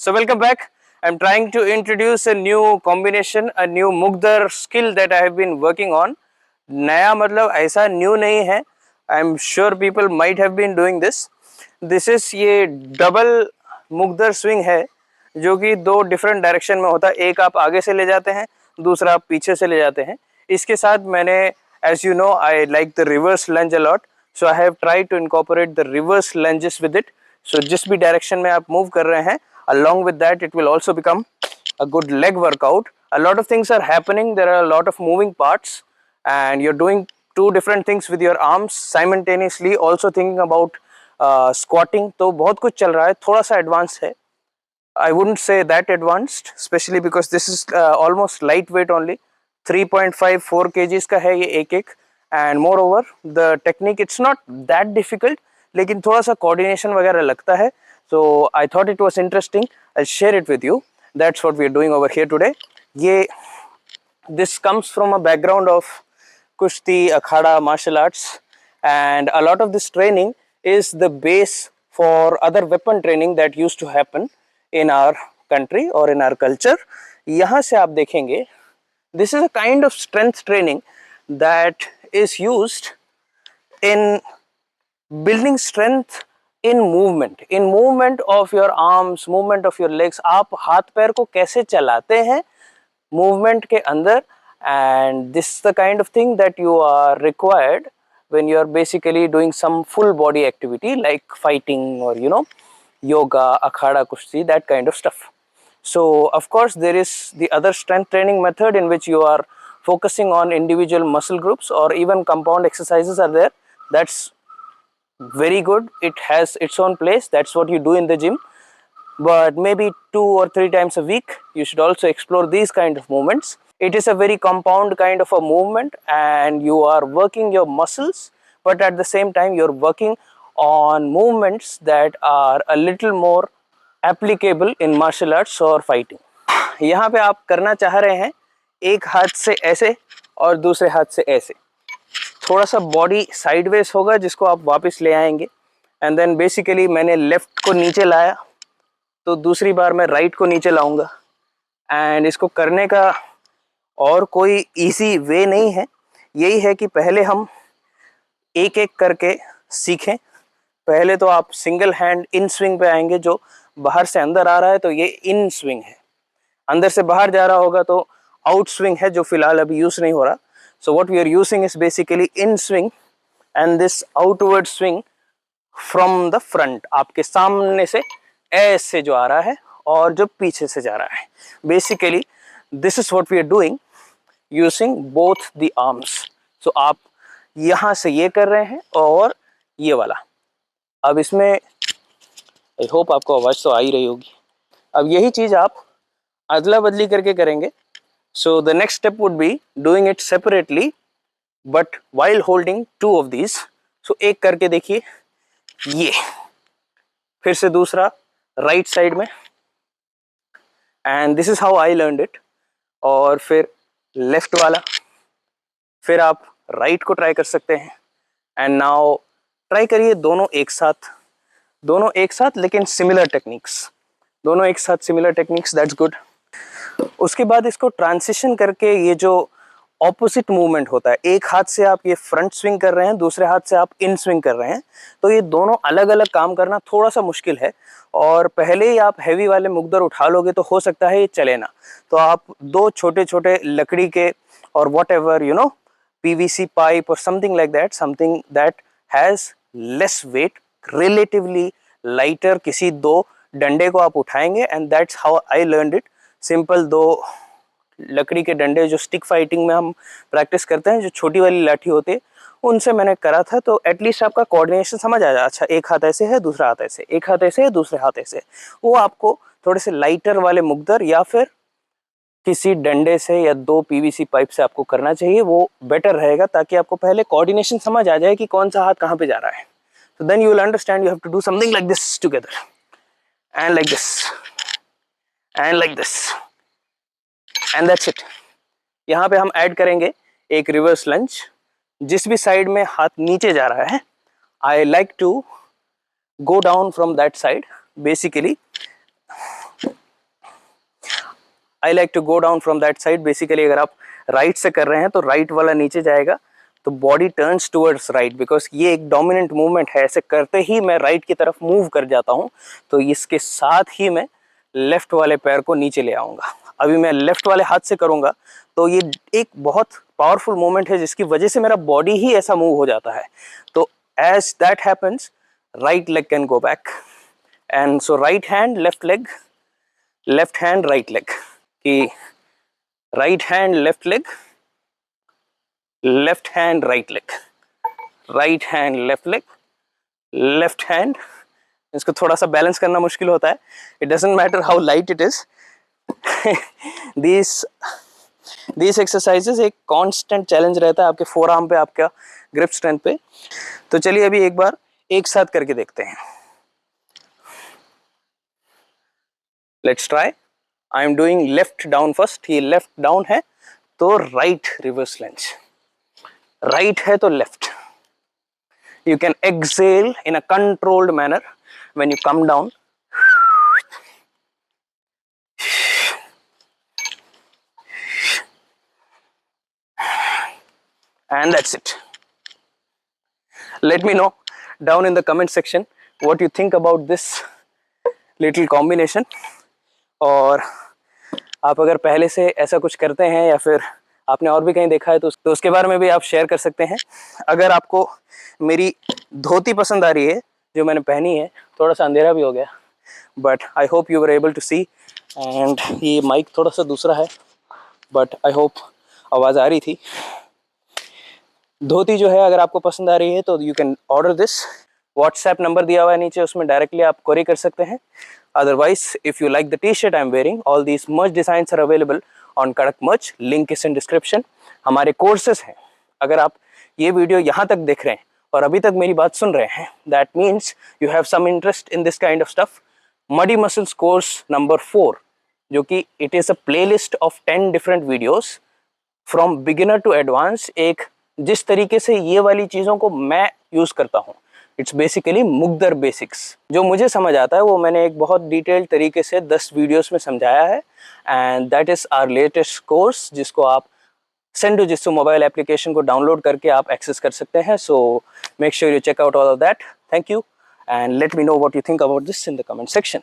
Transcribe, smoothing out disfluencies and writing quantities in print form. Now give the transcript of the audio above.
So welcome back. I'm trying to introduce a new combination, a new Mukdar skill that I have been working on. नया मतलब ऐसा new नहीं है. I'm sure people might have been doing this. This is ये double मुकदर swing है जो कि दो डिफरेंट डायरेक्शन में होता है. एक आप आगे से ले जाते हैं, दूसरा आप पीछे से ले जाते हैं. इसके साथ मैंने, as you know, I like the reverse lunge a lot, so I have tried to incorporate the reverse lunges with it. So जिस भी डायरेक्शन में आप मूव कर रहे हैं, along with that it will also become a good leg workout. A lot of things are happening, there are a lot of moving parts and you're doing two different things with your arms simultaneously, also thinking about squatting. तो बहुत कुछ चल रहा है, थोड़ा सा advanced है. I wouldn't say that advanced, especially because this is almost lightweight only. 3.54 kgs का है ये एक and moreover the technique, it's not that difficult लेकिन थोड़ा सा coordination वगैरह लगता है. So I thought it was interesting. I'll share it with you. That's what we are doing over here today. This comes from a background of Kushti, Akhada, martial arts, and a lot of this training is the base for other weapon training that used to happen in our country or in our culture. यहाँ से आप देखेंगे, this is a kind of strength training that is used in building strength in movement of your arms, movement of your legs. आप हाथ पैर को कैसे चलाते हैं movement के अंदर, and this is the kind of thing that you are required when you are basically doing some full body activity like fighting or yoga, akhada, kushti, that kind of stuff. So of course there is the other strength training method in which you are focusing on individual muscle groups or even compound exercises are there. That's very good. It has its own place. That's what you do in the gym. But maybe 2 or 3 times a week you should also explore these kind of movements. It is a very compound kind of a movement and you are working your muscles, but at the same time you're working on movements that are a little more applicable in martial arts or fighting. यहाँ पे आप करना चाह रहे हैं एक हाथ से ऐसे और दूसरे हाथ से ऐसे. थोड़ा सा बॉडी साइडवेज होगा जिसको आप वापस ले आएंगे. एंड देन बेसिकली मैंने लेफ्ट को नीचे लाया तो दूसरी बार मैं राइट को नीचे लाऊंगा. एंड इसको करने का और कोई इजी वे नहीं है. यही है कि पहले हम एक एक करके सीखें. पहले तो आप सिंगल हैंड इन स्विंग पे आएंगे. जो बाहर से अंदर आ रहा है तो ये इन स्विंग है, अंदर से बाहर जा रहा होगा तो आउट स्विंग है जो फिलहाल अभी यूज नहीं हो रहा. So what we are using is basically in swing and this outward swing from the front. आपके सामने से ऐसे जो आ रहा है और जो पीछे से जा रहा है. Basically this is what we are doing using both the arms. So आप यहाँ से ये कर रहे हैं और ये वाला. अब इसमें I hope आपको आवाज तो आ ही रही होगी. अब यही चीज आप अदला बदली करके करेंगे. So the next step would be doing it separately but while holding two of these. So एक करके देखिए, ये फिर से दूसरा राइट साइड में, and this is how I learned it. और फिर लेफ्ट वाला, फिर आप राइट को ट्राई कर सकते हैं. एंड नाउ ट्राई करिए दोनों एक साथ लेकिन सिमिलर टेक्निक्स. दोनों एक साथ सिमिलर टेक्निक्स, दैट्स गुड. उसके बाद इसको ट्रांसिशन करके ये जो ऑपोजिट मूवमेंट होता है, एक हाथ से आप ये फ्रंट स्विंग कर रहे हैं, दूसरे हाथ से आप इन स्विंग कर रहे हैं, तो ये दोनों अलग अलग काम करना थोड़ा सा मुश्किल है. और पहले ही आप हैवी वाले मुकदर उठा लोगे तो हो सकता है ये चले ना. तो आप दो छोटे छोटे लकड़ी के और वॉट एवर PVC पाइप और something like that, something that has less weight, relatively lighter, किसी दो डंडे को आप उठाएंगे. And that's how I learned it. Simple दो लकड़ी के डंडे जो स्टिक फाइटिंग में हम प्रैक्टिस करते हैं, जो छोटी वाली लाठी होती है, उनसे मैंने करा था. तो एटलीस्ट आपका कोऑर्डिनेशन समझ आ जाए. अच्छा, एक हाथ ऐसे है, दूसरा हाथ ऐसे, एक हाथ ऐसे है, दूसरे हाथ ऐसे. वो आपको थोड़े से लाइटर वाले मुकदर या फिर किसी डंडे से या दो PVC पाइप से आपको करना चाहिए. वो बेटर रहेगा ताकि आपको पहले कोऑर्डिनेशन समझ आ जाए कि कौन सा हाथ कहाँ पे जा रहा है. तो then you will understand you have to do something like this together and like this and like this and that's it. यहाँ पे हम ऐड करेंगे एक रिवर्स लंज. जिस भी साइड में हाथ नीचे जा रहा है, I like to go down from that side. Basically I like to go down from that side. Basically अगर आप राइट से कर रहे हैं तो राइट वाला नीचे जाएगा, तो body turns towards right, because ये एक डोमिनेंट मूवमेंट है। ऐसे करते ही मैं राइट की तरफ मूव कर जाता हूँ, तो इसके साथ ही मैं लेफ्ट वाले पैर को नीचे ले आऊँगा। अभी मैं लेफ्ट वाले हाथ से करूँगा तो ये एक बहुत पावरफुल मूवमेंट है, जिसकी वजह से मेरा बॉडी ही ऐसा मूव हो जाता है। तो as that happens, right leg can go back, and so right hand left leg, left hand right leg, कि right hand left leg, left hand right leg, right hand left leg, left hand. इसको थोड़ा सा balance करना मुश्किल होता है, it doesn't matter how light it is. This exercises एक constant challenge रहता है आपके फोर आर्म पे, आपका ग्रिप स्ट्रेंथ पे। तो चलिए अभी एक बार एक साथ करके देखते हैं। Let's try. I am doing left down first. ये लेफ्ट डाउन है तो राइट रिवर्स लंज, राइट है तो left. You can exhale in a controlled manner when you come down. And that's it. Let me know down in the comment section what you think about this little combination. और आप अगर पहले से ऐसा कुछ करते हैं या फिर आपने और भी कहीं देखा है तो उसके बारे में भी आप शेयर कर सकते हैं। अगर आपको मेरी धोती पसंद आ रही है जो मैंने पहनी है, थोड़ा सा अंधेरा भी हो गया, but I hope you were able to see. And ये माइक थोड़ा सा दूसरा है, बट आई होप आवाज़ आ रही थी। धोती जो है अगर आपको पसंद आ रही है तो you can order this. WhatsApp number दिया हुआ है नीचे, उसमें डायरेक्टली आप क्वेरी कर सकते हैं। Otherwise, if you like the t-shirt I'm wearing, all these merch designs are available on Kadak Merch. Link is in description. हमारे कोर्सेज हैं। अगर आप ये वीडियो यहाँ तक देख रहे हैं और अभी तक मेरी बात सुन रहे हैं, that means you have some interest in this kind of stuff. Muddy Muscles course number 4, जो कि it is a playlist of 10 different videos from beginner to advanced। एक जिस तरीके से ये वाली चीज़ों को मैं यूज़ करता हूँ, इट्स बेसिकली मुग्दर बेसिक्स। जो मुझे समझ आता है वो मैंने एक बहुत डिटेल्ड तरीके से 10 वीडियोस में समझाया है, and that is our latest course, जिसको आप सेंडो जिस्सू मोबाइल एप्लीकेशन को डाउनलोड करके आप एक्सेस कर सकते हैं। So make sure you check out all of that. Thank you, and let me know what you think about this in the comment section.